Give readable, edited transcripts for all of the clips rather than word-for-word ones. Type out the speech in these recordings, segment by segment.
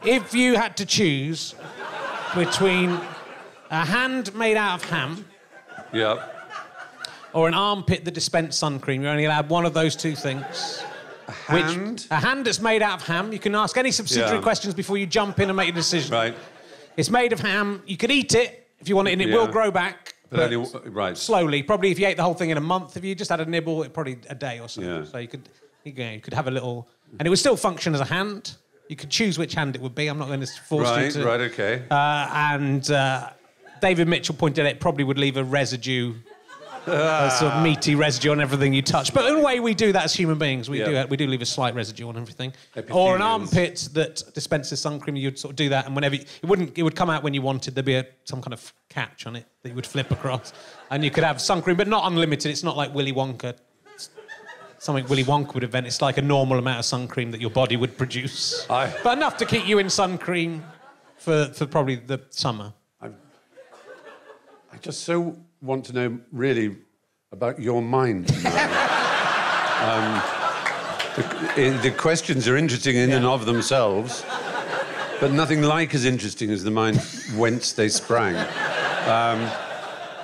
If you had to choose between a hand made out of ham... Yeah. ...or an armpit that dispensed sun cream, you're only allowed one of those two things. A hand? A hand that's made out of ham. You can ask any subsidiary questions before you jump in and make a decision. Right. It's made of ham. You could eat it if you want it, and it will grow back. But only, slowly. Probably if you ate the whole thing in a month, if you just had a nibble, it probably a day or so. Yeah. So you could have a little... And it would still function as a hand. You could choose which hand it would be. I'm not going to force you to... Right, OK. David Mitchell pointed out it probably would leave a residue... a sort of meaty residue on everything you touch. But in a way, we do that as human beings. We do leave a slight residue on everything. Or an armpit that dispenses sun cream, you'd sort of do that, and whenever... It would come out when you wanted. There'd be some kind of catch on it that you would flip across. And you could have sun cream, but not unlimited. It's not like Willy Wonka. Something Willy Wonka would invent. It's like a normal amount of sun cream that your body would produce. But enough to keep you in sun cream for probably the summer. I just so want to know, really, about your mind. The questions are interesting in and of themselves, but nothing like as interesting as the mind whence they sprang.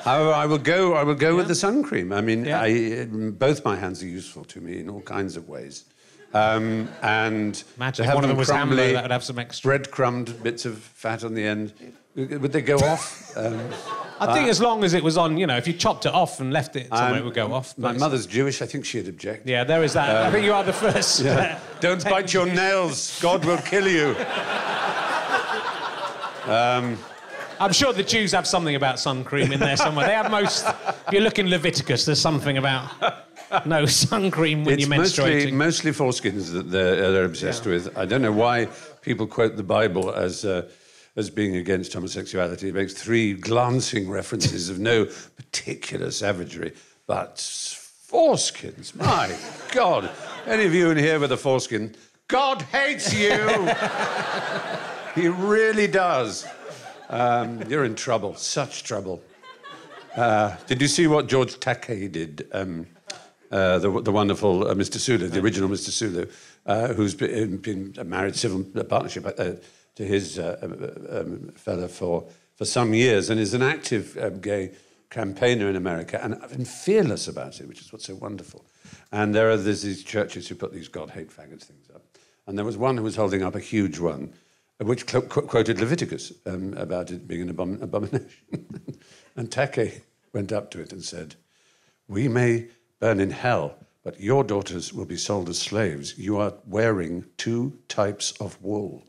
However, I will go with the sun cream. I mean, both my hands are useful to me in all kinds of ways. And imagine if one of them was crumbly, that would have some extra breadcrumbed bits of fat on the end. Would they go off? I think as long as it was on, if you chopped it off and left it somewhere, it would go off. My mother's Jewish. I think she'd object. Yeah, there is that. I think you are the first. Yeah. Don't bite your nails. God will kill you. I'm sure the Jews have something about sun cream in there somewhere. They have most... If you look in Leviticus, there's something about no sun cream when you're menstruating. It's mostly foreskins that they're obsessed with. I don't know why people quote the Bible as being against homosexuality. It makes 3 glancing references of no particular savagery. But foreskins, my God. Any of you in here with a foreskin, God hates you! He really does. You're in trouble, such trouble. Did you see what George Takei did? The wonderful Mr. Sulu, the original Mr. Sulu, who's been a married civil partnership to his fella for some years, and is an active gay campaigner in America, and fearless about it, which is what's so wonderful. And there's these churches who put these God hate faggots things up. And there was one who was holding up a huge one, which quoted Leviticus about it being an abomination. And Takei went up to it and said, "We may burn in hell, but your daughters will be sold as slaves. You are wearing 2 types of wool."